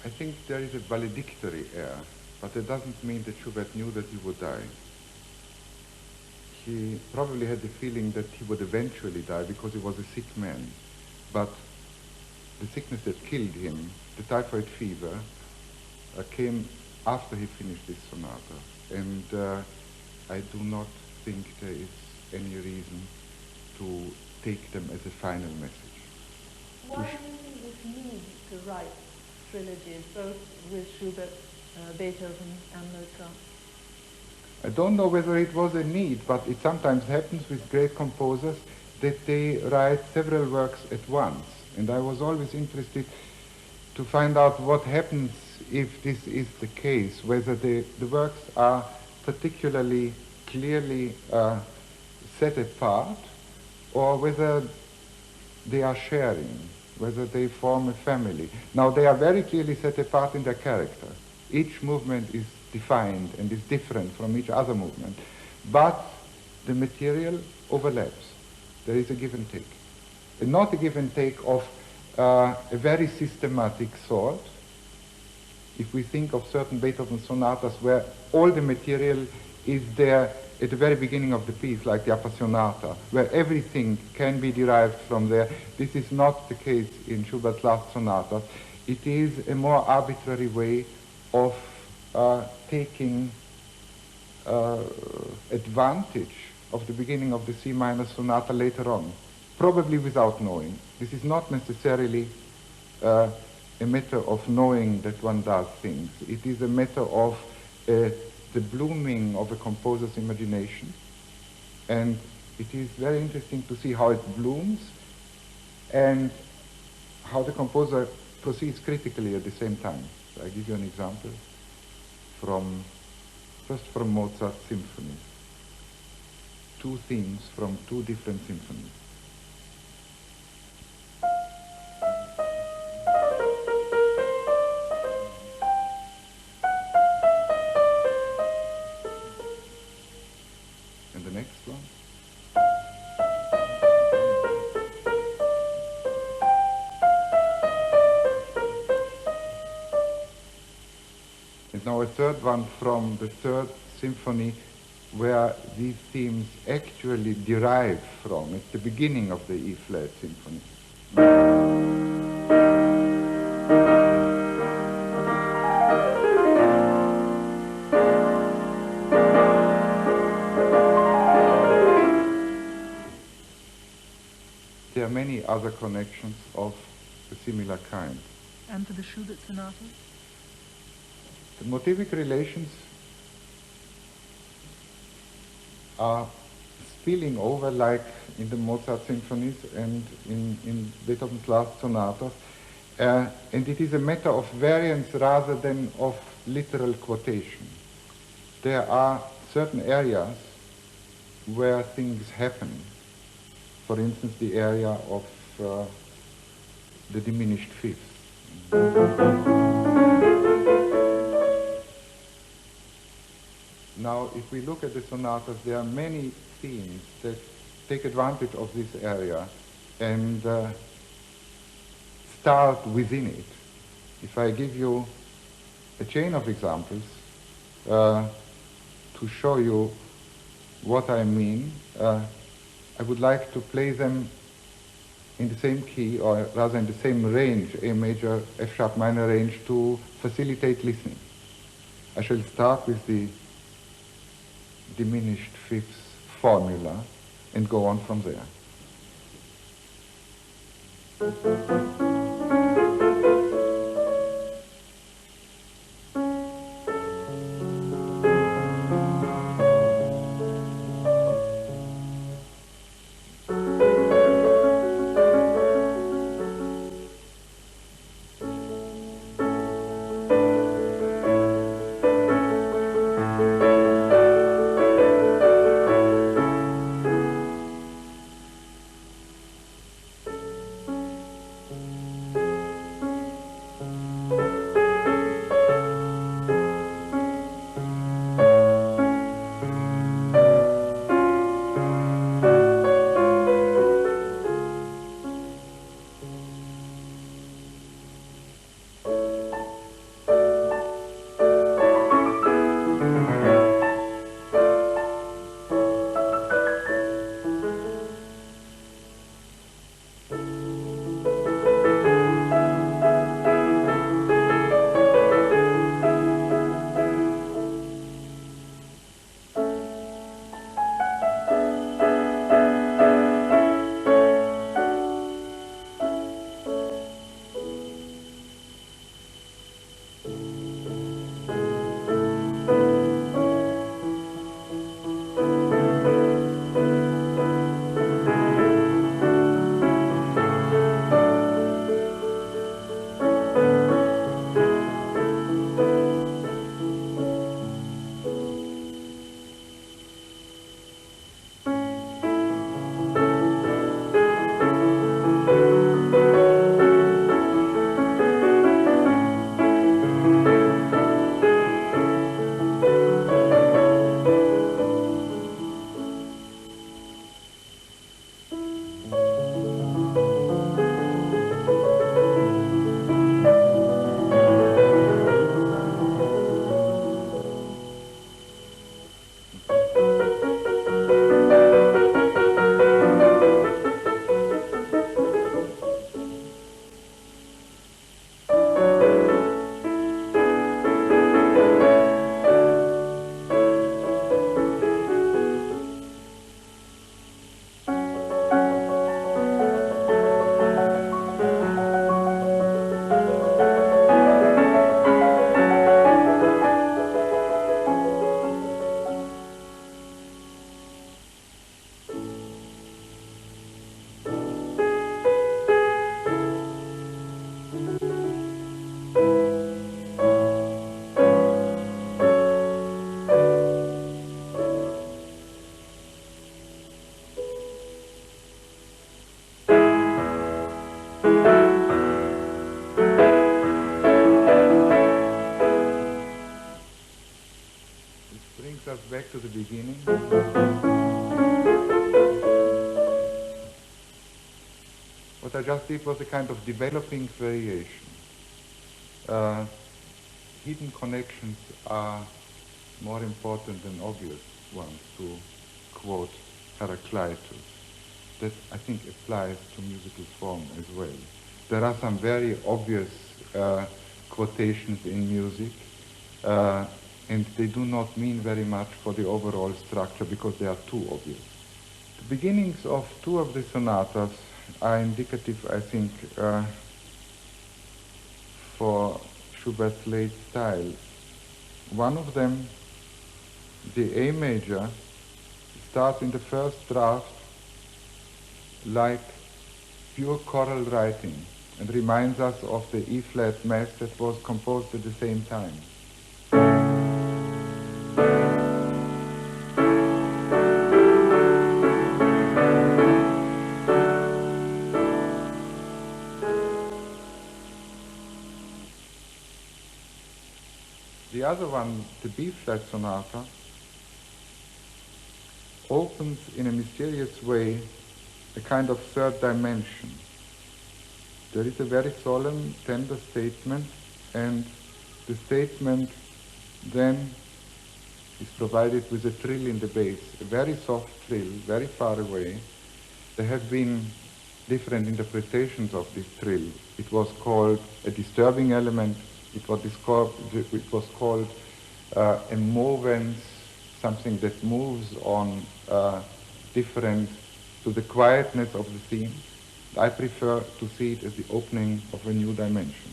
I think there is a valedictory air, but it doesn't mean that Schubert knew that he would die. He probably had the feeling that he would eventually die because he was a sick man. But the sickness that killed him, the typhoid fever, came after he finished this sonata. And I do not think there is any reason to take them as a final message. Why this need to write trilogies, both with Schubert, Beethoven and Mozart? I don't know whether it was a need, but it sometimes happens with great composers that they write several works at once. And I was always interested to find out what happens if this is the case, whether the works are particularly clearly set apart, or whether they are sharing, whether they form a family. Now, they are very clearly set apart in their character. Each movement is defined and is different from each other movement, but the material overlaps. There is a give and take. And not a give and take of a very systematic sort. If we think of certain Beethoven sonatas where all the material is there at the very beginning of the piece, like the Appassionata, where everything can be derived from there, this is not the case in Schubert's last sonatas. It is a more arbitrary way of taking advantage of the beginning of the C minor sonata later on, probably without knowing. This is not necessarily a matter of knowing that one does things. It is a matter of the blooming of a composer's imagination. And it is very interesting to see how it blooms and how the composer proceeds critically at the same time. So I give you an example first from Mozart's symphony. Two themes from two different symphonies. And the next one. And now a third one from the third symphony, where these themes actually derive from. It's the beginning of the E-flat symphony. There are many many other connections of a similar kind. And for the Schubert sonatas? The motivic relations are spilling over like in the Mozart symphonies and in Beethoven's last sonatas. And it is a matter of variance rather than of literal quotation. There are certain areas where things happen. For instance, the area of the diminished fifths. Now, if we look at the sonatas, there are many themes that take advantage of this area and start within it. If I give you a chain of examples to show you what I mean, I would like to play them in the same key, or rather in the same range, A major, F sharp minor range, to facilitate listening. I shall start with the diminished fifths formula and go on from there. Us back to the beginning. What I just did was a kind of developing variation. Hidden connections are more important than obvious ones, to quote Heraclitus. That, I think, applies to musical form as well. There are some very obvious quotations in music, and they do not mean very much for the overall structure because they are too obvious. The beginnings of two of the sonatas are indicative, I think, for Schubert's late style. One of them, the A major, starts in the first draft like pure choral writing and reminds us of the E-flat Mass that was composed at the same time. The other one, the B-flat Sonata, opens in a mysterious way a kind of third dimension. There is a very solemn, tender statement, and the statement then is provided with a trill in the bass, a very soft trill, very far away. There have been different interpretations of this trill. It was called a disturbing element. It was called a movance, something that moves on different to the quietness of the theme. I prefer to see it as the opening of a new dimension.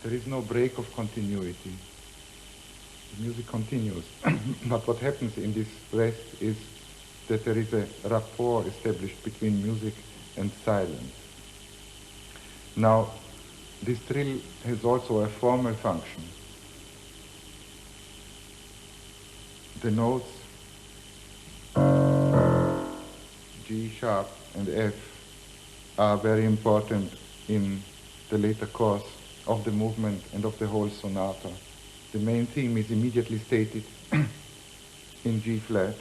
There is no break of continuity. The music continues. But what happens in this rest is that there is a rapport established between music and silence. Now, this trill has also a formal function. The notes G sharp and F are very important in the later course of the movement and of the whole sonata. The main theme is immediately stated in G flat.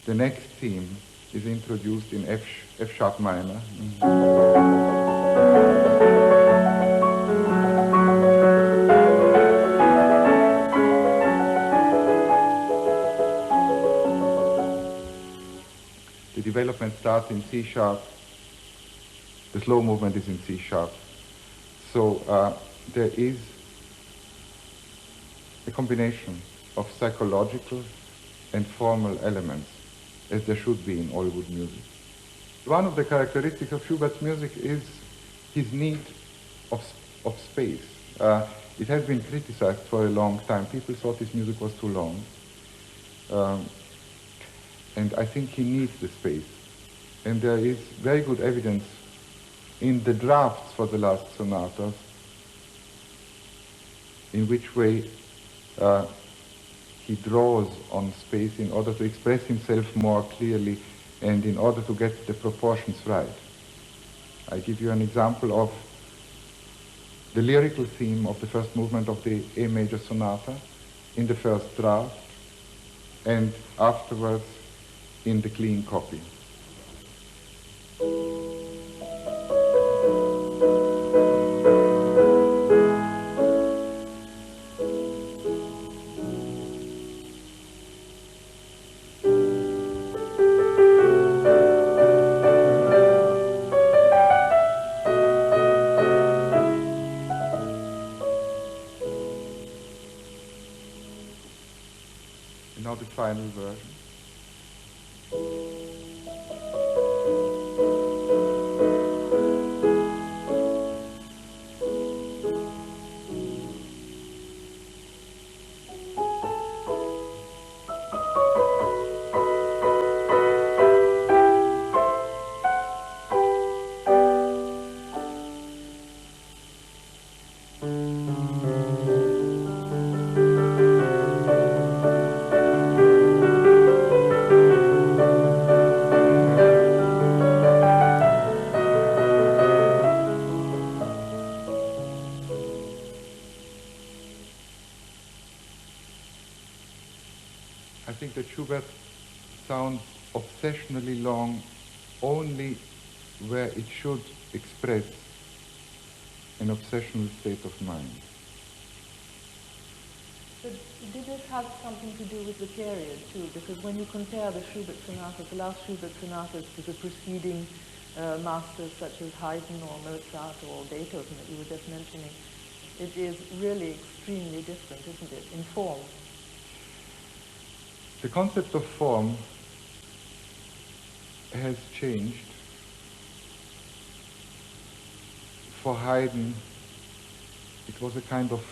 The next theme is introduced in F sharp minor. The development starts in C sharp. The slow movement is in C sharp. So there is a combination of psychological and formal elements, as there should be in all good music. One of the characteristics of Schubert's music is his need of space. It has been criticized for a long time. People thought his music was too long. And I think he needs the space. And there is very good evidence in the drafts for the last sonatas in which way he draws on space in order to express himself more clearly and in order to get the proportions right. I give you an example of the lyrical theme of the first movement of the A major sonata in the first draft and afterwards in the clean copy. And now the final version. sounds obsessionally long only where it should express an obsessional state of mind. But did this have something to do with the period too? Because when you compare the Schubert sonatas, the last Schubert sonatas, to the preceding masters such as Haydn or Mozart or Beethoven that you were just mentioning, it is really extremely different, isn't it, in form? The concept of form has changed. For Haydn, it was a kind of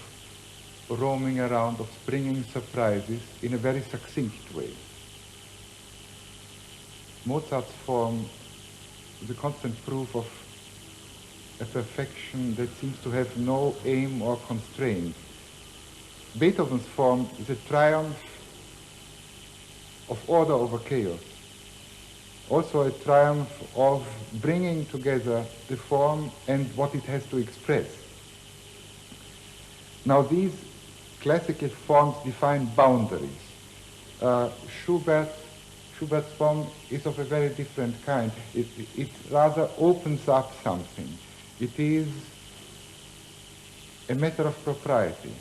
roaming around, of springing surprises in a very succinct way. Mozart's form is a constant proof of a perfection that seems to have no aim or constraint. Beethoven's form is a triumph of order over chaos, also a triumph of bringing together the form and what it has to express. Now these classical forms define boundaries. Schubert's form is of a very different kind. It rather opens up something. It is a matter of propriety.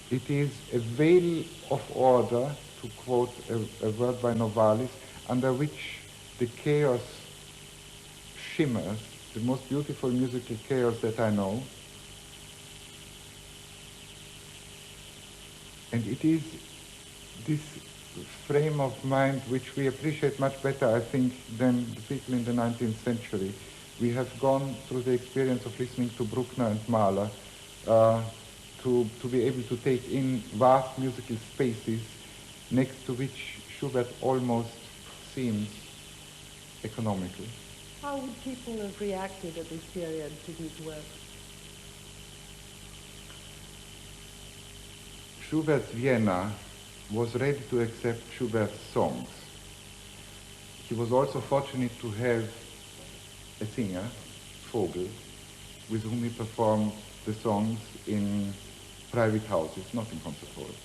It is a veil of order, to quote a word by Novalis, under which the chaos shimmers, the most beautiful musical chaos that I know. And it is this frame of mind which we appreciate much better, I think, than the people in the 19th century. We have gone through the experience of listening to Bruckner and Mahler to be able to take in vast musical spaces next to which Schubert almost seems economical. How would people have reacted at this period to these works? Schubert's Vienna was ready to accept Schubert's songs. He was also fortunate to have a singer, Vogel, with whom he performed the songs in private houses, not in concert halls.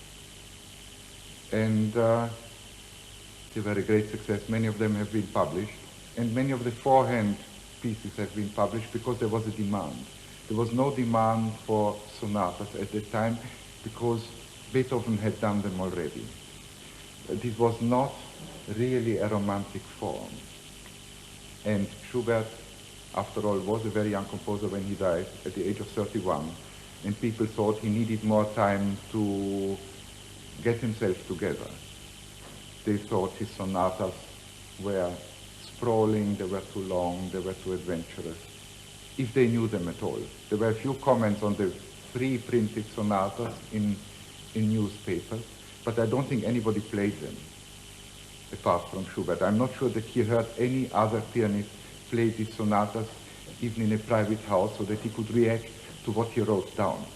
And they were a great success. Many of them have been published, and many of the forehand pieces have been published because there was a demand. There was no demand for sonatas at the time because Beethoven had done them already. This was not really a romantic form. And Schubert, after all, was a very young composer when he died at the age of 31, and people thought he needed more time to get himself together. They thought his sonatas were sprawling, they were too long, they were too adventurous, if they knew them at all. There were a few comments on the pre-printed sonatas in newspapers, but I don't think anybody played them, apart from Schubert. I'm not sure that he heard any other pianist play these sonatas, even in a private house, so that he could react to what he wrote down.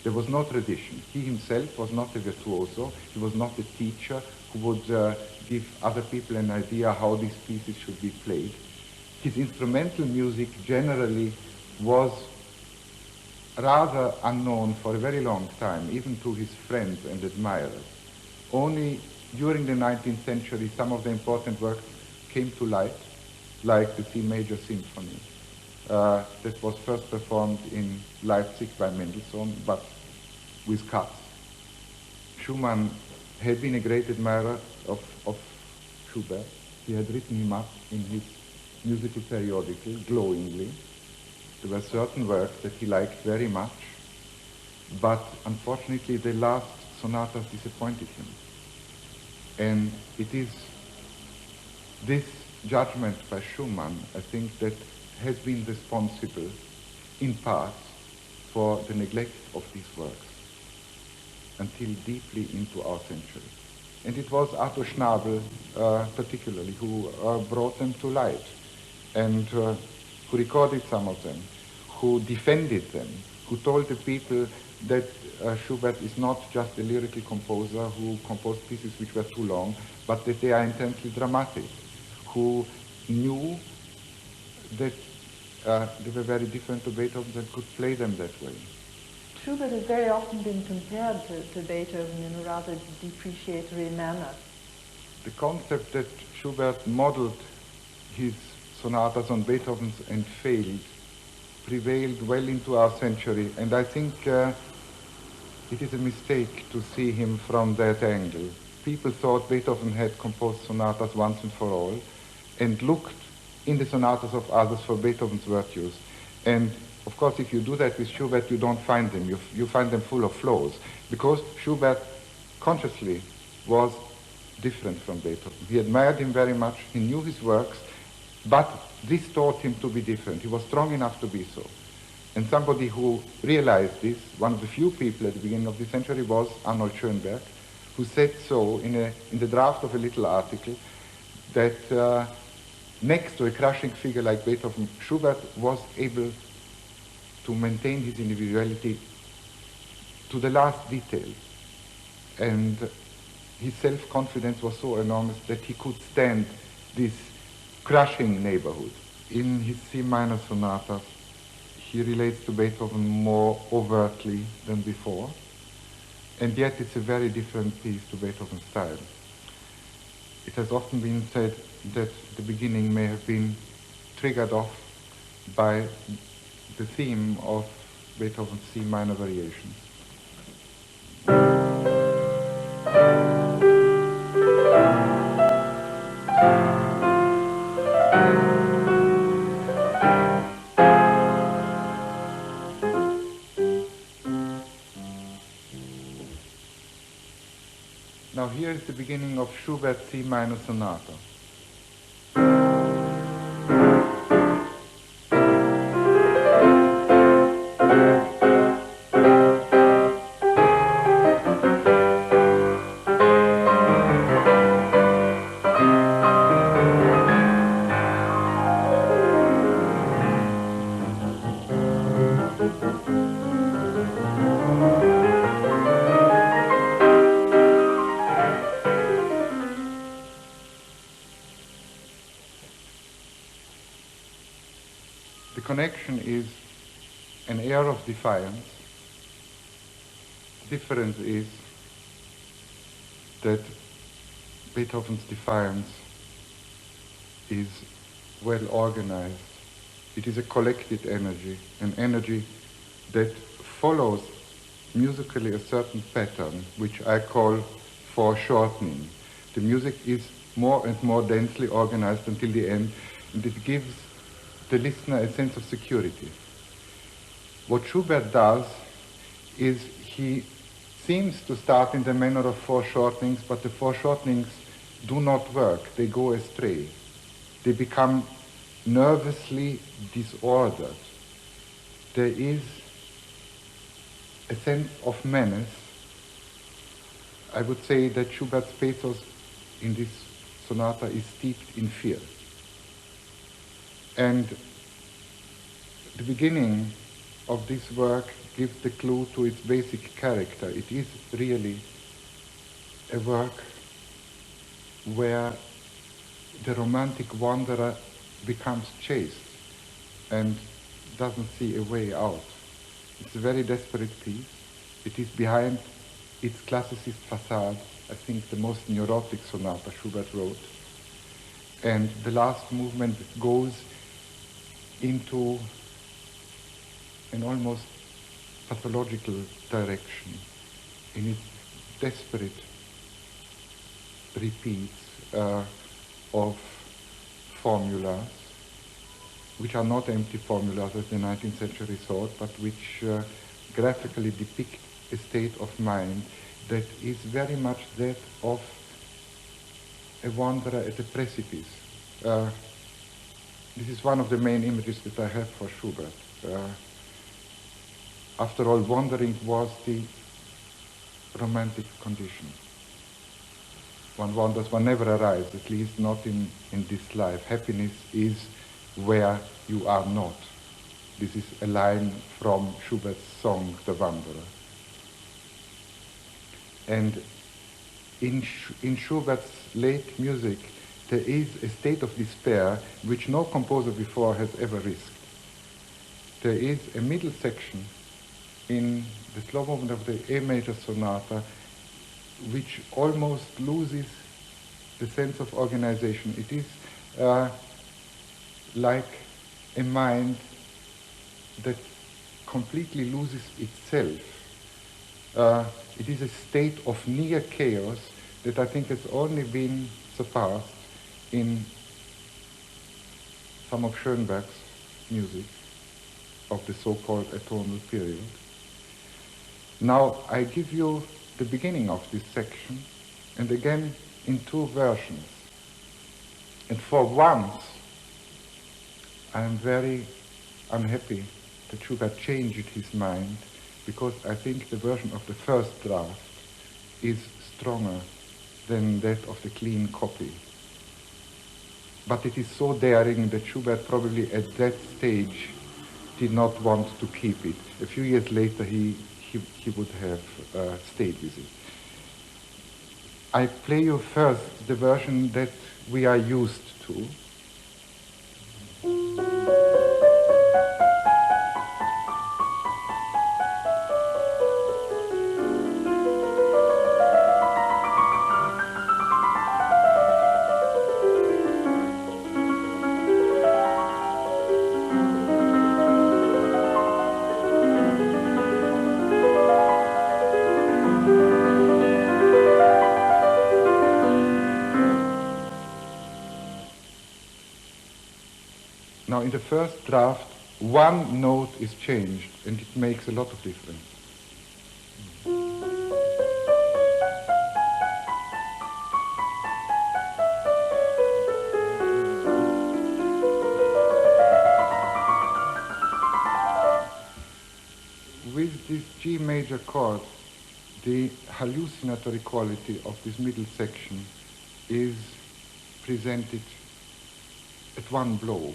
There was no tradition. He himself was not a virtuoso. He was not a teacher who would give other people an idea how these pieces should be played. His instrumental music generally was rather unknown for a very long time, even to his friends and admirers. Only during the 19th century, some of the important works came to light, like the C major symphony. That was first performed in Leipzig by Mendelssohn, but with cuts. Schumann had been a great admirer of Schubert. He had written him up in his musical periodical glowingly. There were certain works that he liked very much, but unfortunately the last sonatas disappointed him. And it is this judgment by Schumann, I think, that has been responsible, in part, for the neglect of these works until deeply into our century. And it was Arthur Schnabel, particularly, who brought them to light, and who recorded some of them, who defended them, who told the people that Schubert is not just a lyrical composer who composed pieces which were too long, but that they are intensely dramatic, who knew that they were very different to Beethoven and could play them that way. Schubert has very often been compared to Beethoven in a rather depreciatory manner. The concept that Schubert modeled his sonatas on Beethoven's and failed prevailed well into our century, and I think it is a mistake to see him from that angle. People thought Beethoven had composed sonatas once and for all, and looked in the sonatas of others for Beethoven's virtues. And of course, if you do that with Schubert, you don't find them. You find them full of flaws, because Schubert consciously was different from Beethoven. He admired him very much, he knew his works, but this taught him to be different. He was strong enough to be so. And somebody who realized this, one of the few people at the beginning of the century, was Arnold Schönberg, who said so in the draft of a little article, that next to a crushing figure like Beethoven, Schubert was able to maintain his individuality to the last detail. And his self-confidence was so enormous that he could stand this crushing neighborhood. In his C minor sonatas, he relates to Beethoven more overtly than before, and yet it's a very different piece to Beethoven's style. It has often been said that the beginning may have been triggered off by the theme of Beethoven's C minor variations. Now here is the beginning of Schubert's C minor sonata. The connection is an air of defiance. The difference is that Beethoven's defiance is well organized. It is a collected energy, an energy that follows musically a certain pattern, which I call foreshortening. The music is more and more densely organized until the end, and it gives the listener a sense of security. What Schubert does is he seems to start in the manner of foreshortenings, but the foreshortenings do not work. They go astray. They become nervously disordered. There is a sense of menace. I would say that Schubert's pathos in this sonata is steeped in fear. And the beginning of this work gives the clue to its basic character. It is really a work where the romantic wanderer becomes chaste and doesn't see a way out. It's a very desperate piece. It is behind its classicist facade, I think the most neurotic sonata Schubert wrote. And the last movement goes into an almost pathological direction in its desperate repeats of formulas, which are not empty formulas as the 19th century thought, but which graphically depict a state of mind that is very much that of a wanderer at a precipice. This is one of the main images that I have for Schubert. After all, wandering was the romantic condition. One wanders, one never arrives, at least not in this life. Happiness is where you are not. This is a line from Schubert's song, The Wanderer. And in Schubert's late music, there is a state of despair which no composer before has ever risked. There is a middle section in the slow movement of the A major sonata which almost loses the sense of organization. It is like a mind that completely loses itself. It is a state of near chaos that I think has only been surpassed in some of Schoenberg's music of the so-called atonal period. Now I give you the beginning of this section, and again in two versions. And for once, I am very unhappy that Schubert changed his mind, because I think the version of the first draft is stronger than that of the clean copy. But it is so daring that Schubert probably at that stage did not want to keep it. A few years later he would have stayed with it. I play you first the version that we are used to. Now in the first draft, one note is changed, and it makes a lot of difference. With this G major chord, the hallucinatory quality of this middle section is presented at one blow,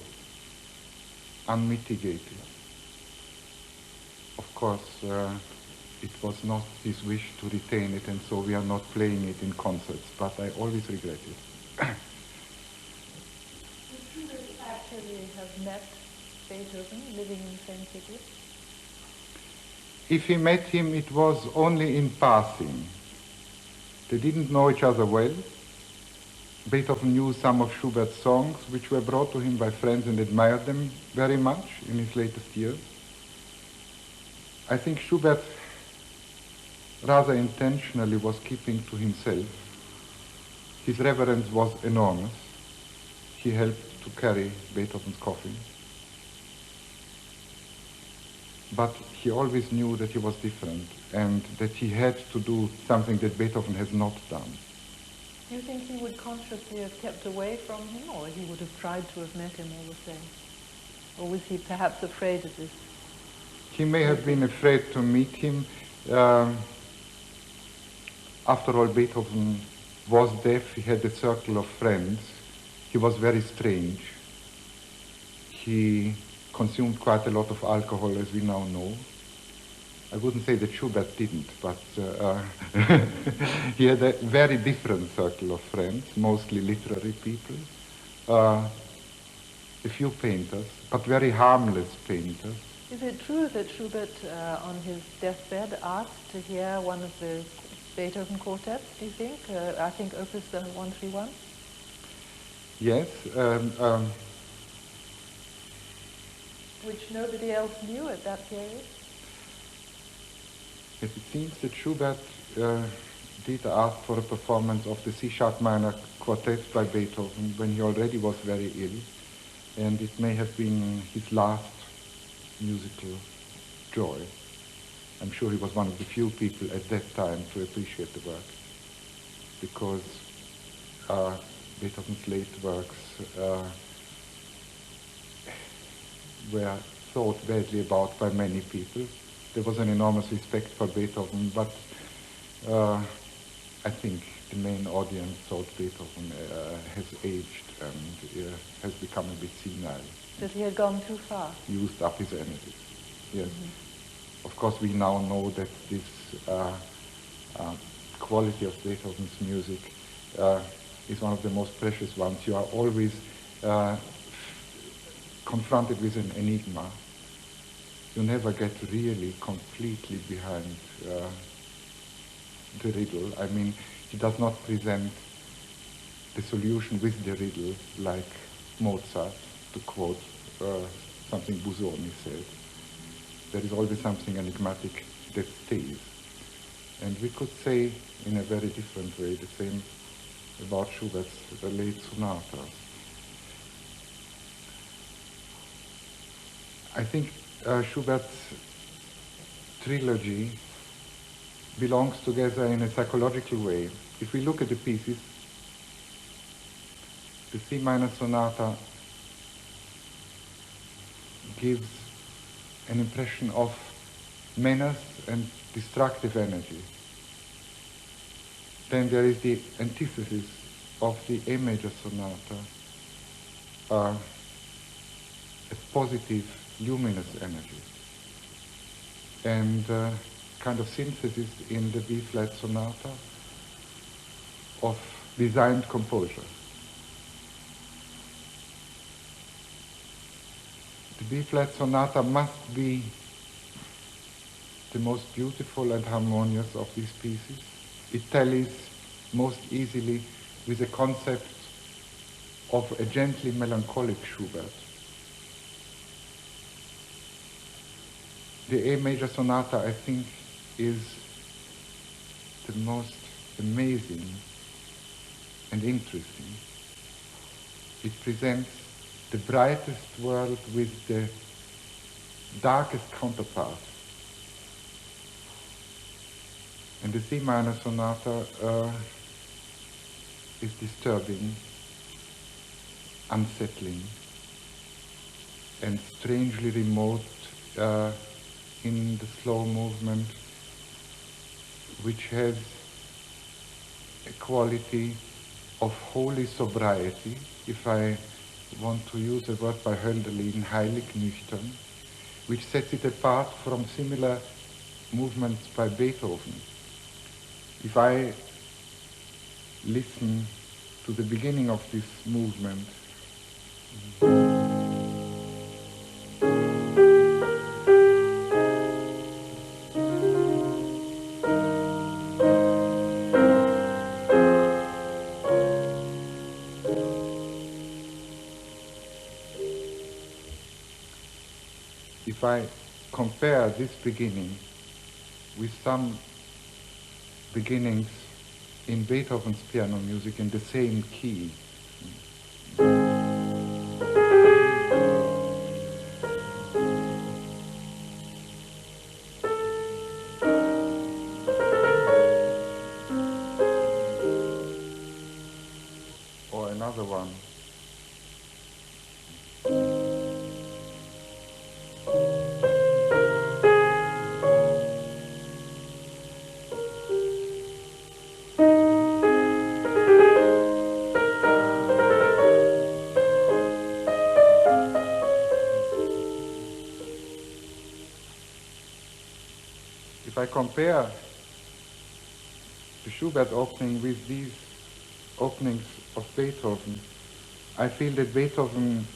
unmitigated. Of course, it was not his wish to retain it, and so we are not playing it in concerts, but I always regret it. Would Schubert actually have met Beethoven living in the same city? If he met him, it was only in passing. They didn't know each other well. Beethoven knew some of Schubert's songs, which were brought to him by friends, and admired them very much in his latest years. I think Schubert rather intentionally was keeping to himself. His reverence was enormous. He helped to carry Beethoven's coffin. But he always knew that he was different, and that he had to do something that Beethoven has not done. Do you think he would consciously have kept away from him, or he would have tried to have met him all the same? Or was he perhaps afraid of this? He may have been afraid to meet him. After all, Beethoven was deaf. He had a circle of friends. He was very strange. He consumed quite a lot of alcohol, as we now know. I wouldn't say that Schubert didn't, but he had a very different circle of friends, mostly literary people, a few painters, but very harmless painters. Is it true that Schubert, on his deathbed, asked to hear one of the Beethoven quartets, do you think? I think Opus 131? Yes. Which nobody else knew at that period? It seems that Schubert did ask for a performance of the C-sharp minor quartet by Beethoven when he already was very ill, and it may have been his last musical joy. I'm sure he was one of the few people at that time to appreciate the work, because Beethoven's late works were thought badly about by many people. There was an enormous respect for Beethoven, but I think the main audience thought Beethoven has aged and has become a bit senile. That he had gone too far? Used up his energies, yes. Mm-hmm. Of course, we now know that this quality of Beethoven's music is one of the most precious ones. You are always confronted with an enigma. You never get really completely behind the riddle. I mean, he does not present the solution with the riddle, like Mozart, to quote something Busoni said. There is always something enigmatic that stays. And we could say in a very different way the same about Schubert's late sonatas. I think Schubert's trilogy belongs together in a psychological way. If we look at the pieces, the C minor sonata gives an impression of menace and destructive energy. Then there is the antithesis of the A major sonata, a positive, luminous energy, and kind of synthesis in the B flat sonata of designed composure. The B flat sonata must be the most beautiful and harmonious of these pieces. It tallies most easily with the concept of a gently melancholic Schubert. The A major sonata, I think, is the most amazing and interesting. It presents the brightest world with the darkest counterpart. And the C minor sonata is disturbing, unsettling, and strangely remote in the slow movement, which has a quality of holy sobriety, if I want to use a word by Hölderlin, heilig nüchtern, which sets it apart from similar movements by Beethoven. If I listen to the beginning of this movement, if I compare this beginning with some beginnings in Beethoven's piano music in the same key, or another one, if I compare the Schubert opening with these openings of Beethoven, I feel that Beethoven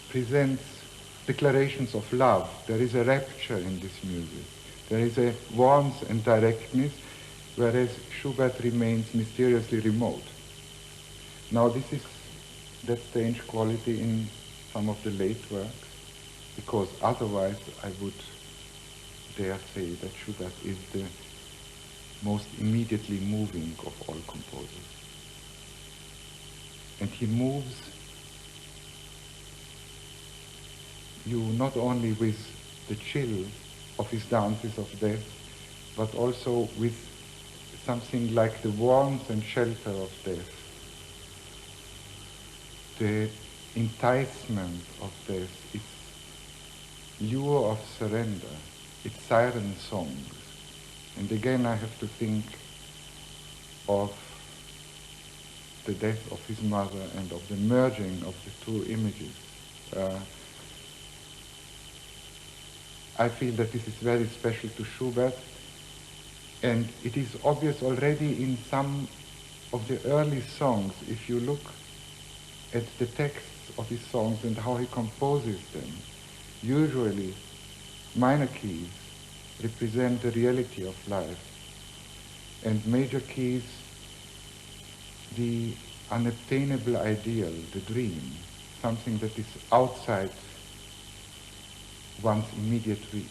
presents declarations of love. There is a rapture in this music. There is a warmth and directness, whereas Schubert remains mysteriously remote. Now this is that strange quality in some of the late works, because otherwise I would dare say that Schubert is the most immediately moving of all composers. And he moves you not only with the chill of his dances of death, but also with something like the warmth and shelter of death, the enticement of death, its lure of surrender, its siren songs. And again I have to think of the death of his mother and of the merging of the two images. I feel that this is very special to Schubert, and it is obvious already in some of the early songs. If you look at the texts of his songs and how he composes them, usually minor keys represent the reality of life, and major keys the unobtainable ideal, the dream, something that is outside one's immediate reach.